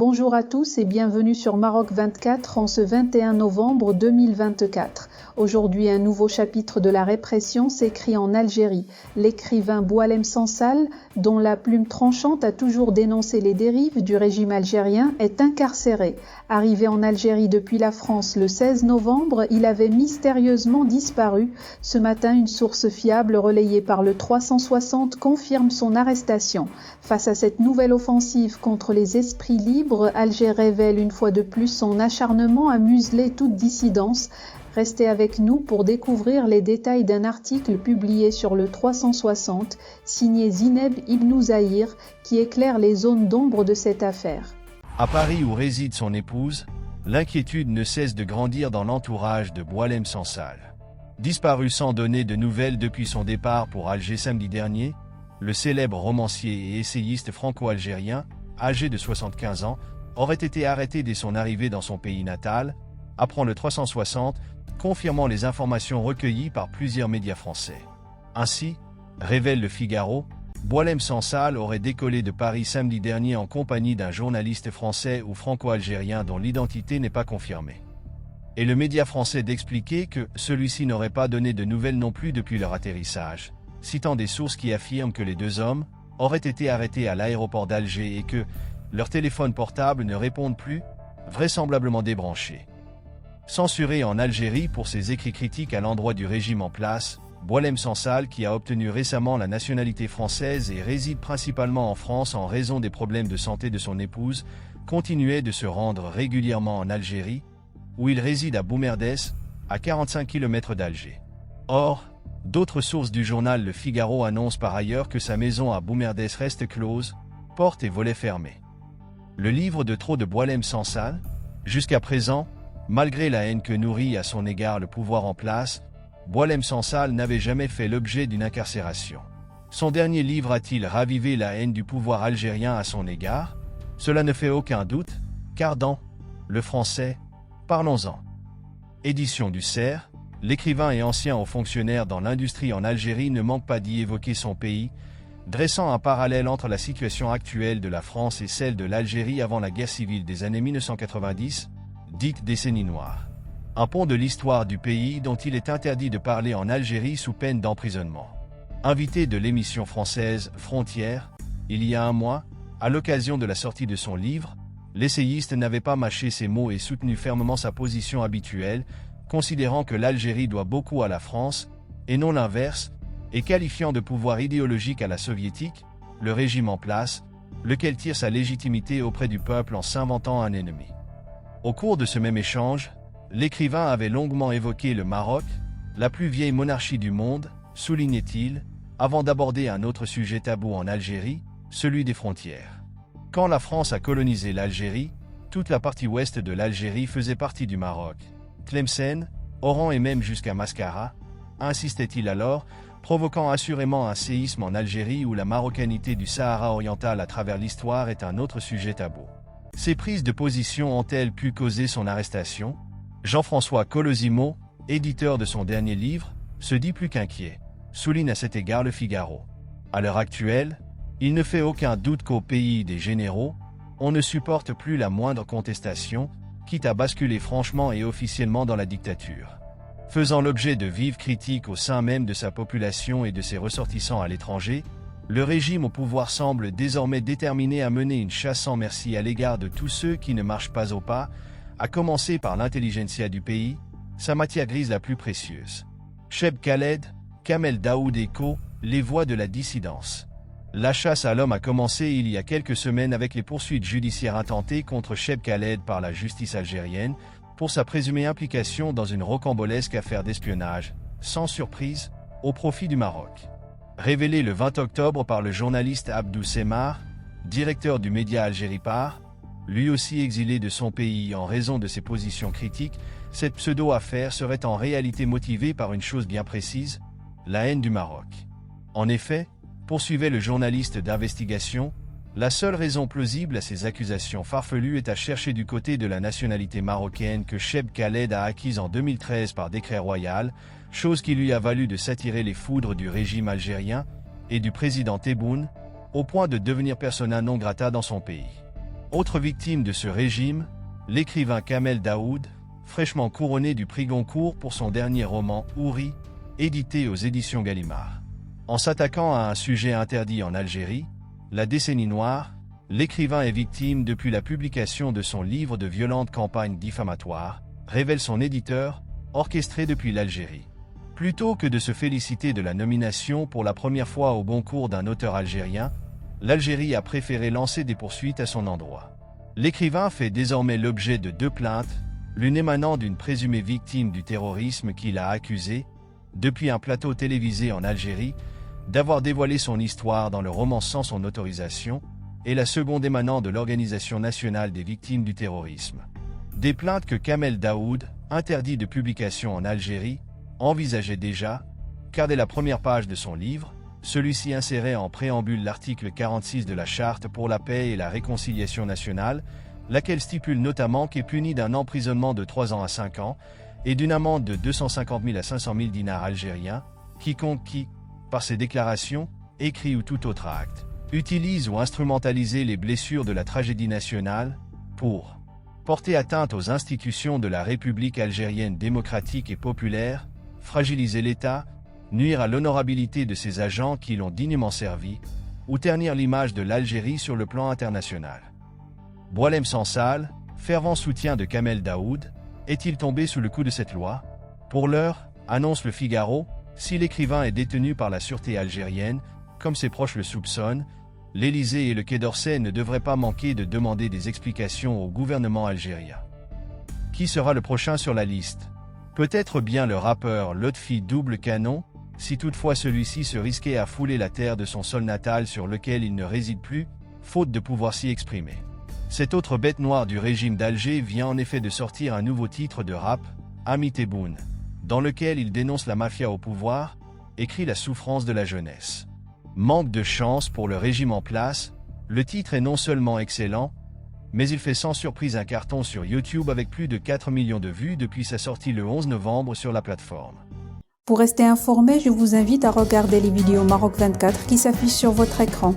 Bonjour à tous et bienvenue sur Maroc 24 en ce 21 novembre 2024. Aujourd'hui, un nouveau chapitre de la répression s'écrit en Algérie. L'écrivain Boualem Sansal, dont la plume tranchante a toujours dénoncé les dérives du régime algérien, est incarcéré. Arrivé en Algérie depuis la France le 16 novembre, il avait mystérieusement disparu. Ce matin, une source fiable relayée par le 360 confirme son arrestation. Face à cette nouvelle offensive contre les esprits libres, Alger révèle une fois de plus son acharnement à museler toute dissidence. Restez avec nous pour découvrir les détails d'un article publié sur le 360, signé Zineb Ibn Zahir, qui éclaire les zones d'ombre de cette affaire. À Paris où réside son épouse, l'inquiétude ne cesse de grandir dans l'entourage de Boualem Sansal. Disparu sans donner de nouvelles depuis son départ pour Alger samedi dernier, le célèbre romancier et essayiste franco-algérien, âgé de 75 ans, aurait été arrêté dès son arrivée dans son pays natal, apprend le 360, confirmant les informations recueillies par plusieurs médias français. Ainsi, révèle le Figaro, Boualem Sansal aurait décollé de Paris samedi dernier en compagnie d'un journaliste français ou franco-algérien dont l'identité n'est pas confirmée. Et le média français d'expliquer que celui-ci n'aurait pas donné de nouvelles non plus depuis leur atterrissage, citant des sources qui affirment que les deux hommes auraient été arrêtés à l'aéroport d'Alger et que leurs téléphones portables ne répondent plus, vraisemblablement débranchés. Censuré en Algérie pour ses écrits critiques à l'endroit du régime en place, Boualem Sansal, qui a obtenu récemment la nationalité française et réside principalement en France en raison des problèmes de santé de son épouse, continuait de se rendre régulièrement en Algérie, où il réside à Boumerdès, à 45 km d'Alger. Or, d'autres sources du journal Le Figaro annoncent par ailleurs que sa maison à Boumerdès reste close, portes et volets fermés. Le livre de trop de Boualem Sansal, jusqu'à présent, malgré la haine que nourrit à son égard le pouvoir en place, Boualem Sansal n'avait jamais fait l'objet d'une incarcération. Son dernier livre a-t-il ravivé la haine du pouvoir algérien à son égard? Cela ne fait aucun doute, car dans Le Français, parlons-en. Édition du Cerf, l'écrivain et ancien haut fonctionnaire dans l'industrie en Algérie ne manque pas d'y évoquer son pays, dressant un parallèle entre la situation actuelle de la France et celle de l'Algérie avant la guerre civile des années 1990, dite décennie noire. Un pont de l'histoire du pays dont il est interdit de parler en Algérie sous peine d'emprisonnement. Invité de l'émission française Frontières, il y a un mois, à l'occasion de la sortie de son livre, l'essayiste n'avait pas mâché ses mots et soutenu fermement sa position habituelle, considérant que l'Algérie doit beaucoup à la France, et non l'inverse, et qualifiant de pouvoir idéologique à la soviétique, le régime en place, lequel tire sa légitimité auprès du peuple en s'inventant un ennemi. Au cours de ce même échange, l'écrivain avait longuement évoqué le Maroc, la plus vieille monarchie du monde, soulignait-il, avant d'aborder un autre sujet tabou en Algérie, celui des frontières. Quand la France a colonisé l'Algérie, toute la partie ouest de l'Algérie faisait partie du Maroc. Tlemcen, Oran et même jusqu'à Mascara, insistait-il alors, provoquant assurément un séisme en Algérie où la marocanité du Sahara oriental à travers l'histoire est un autre sujet tabou. Ces prises de position ont-elles pu causer son arrestation? Jean-François Colosimo, éditeur de son dernier livre, se dit plus qu'inquiet, souligne à cet égard le Figaro. À l'heure actuelle, il ne fait aucun doute qu'au pays des généraux, on ne supporte plus la moindre contestation, quitte à basculer franchement et officiellement dans la dictature. Faisant l'objet de vives critiques au sein même de sa population et de ses ressortissants à l'étranger, le régime au pouvoir semble désormais déterminé à mener une chasse sans merci à l'égard de tous ceux qui ne marchent pas au pas, à commencer par l'intelligentsia du pays, sa matière grise la plus précieuse. Cheb Khaled, Kamel Daoud et co., les voix de la dissidence. La chasse à l'homme a commencé il y a quelques semaines avec les poursuites judiciaires intentées contre Cheb Khaled par la justice algérienne pour sa présumée implication dans une rocambolesque affaire d'espionnage, sans surprise, au profit du Maroc. Révélé le 20 octobre par le journaliste Abdou Semar, directeur du média Algéripar, lui aussi exilé de son pays en raison de ses positions critiques, cette pseudo-affaire serait en réalité motivée par une chose bien précise, la haine du Maroc. En effet, poursuivait le journaliste d'investigation, la seule raison plausible à ces accusations farfelues est à chercher du côté de la nationalité marocaine que Cheb Khaled a acquise en 2013 par décret royal, chose qui lui a valu de s'attirer les foudres du régime algérien et du président Tebboune, au point de devenir persona non grata dans son pays. Autre victime de ce régime, l'écrivain Kamel Daoud, fraîchement couronné du prix Goncourt pour son dernier roman Houri, édité aux éditions Gallimard. En s'attaquant à un sujet interdit en Algérie, la décennie noire, l'écrivain est victime depuis la publication de son livre de violentes campagnes diffamatoires, révèle son éditeur, orchestré depuis l'Algérie. Plutôt que de se féliciter de la nomination pour la première fois au Goncourt d'un auteur algérien, l'Algérie a préféré lancer des poursuites à son endroit. L'écrivain fait désormais l'objet de 2 plaintes, l'une émanant d'une présumée victime du terrorisme qui l'a accusé, depuis un plateau télévisé en Algérie, d'avoir dévoilé son histoire dans le roman sans son autorisation, et la seconde émanant de l'Organisation nationale des victimes du terrorisme. Des plaintes que Kamel Daoud, interdit de publication en Algérie, envisageait déjà, car dès la première page de son livre, celui-ci insérait en préambule l'article 46 de la Charte pour la paix et la réconciliation nationale, laquelle stipule notamment qu'est puni d'un emprisonnement de 3 ans à 5 ans et d'une amende de 250 000 à 500 000 dinars algériens, quiconque qui, par ses déclarations, écrits ou tout autre acte, utilise ou instrumentalise les blessures de la tragédie nationale pour porter atteinte aux institutions de la République algérienne démocratique et populaire, fragiliser l'État, nuire à l'honorabilité de ses agents qui l'ont dignement servi, ou ternir l'image de l'Algérie sur le plan international. Boualem Sansal, fervent soutien de Kamel Daoud, est-il tombé sous le coup de cette loi? Pour l'heure, annonce le Figaro, si l'écrivain est détenu par la sûreté algérienne, comme ses proches le soupçonnent, l'Élysée et le Quai d'Orsay ne devraient pas manquer de demander des explications au gouvernement algérien. Qui sera le prochain sur la liste? Peut-être bien le rappeur Lotfi Double Canon, si toutefois celui-ci se risquait à fouler la terre de son sol natal sur lequel il ne réside plus, faute de pouvoir s'y exprimer. Cette autre bête noire du régime d'Alger vient en effet de sortir un nouveau titre de rap, Ami Tebboune, dans lequel il dénonce la mafia au pouvoir, écrit la souffrance de la jeunesse. Manque de chance pour le régime en place, le titre est non seulement excellent, mais il fait sans surprise un carton sur YouTube avec plus de 4 millions de vues depuis sa sortie le 11 novembre sur la plateforme. Pour rester informé, je vous invite à regarder les vidéos Maroc 24 qui s'affichent sur votre écran.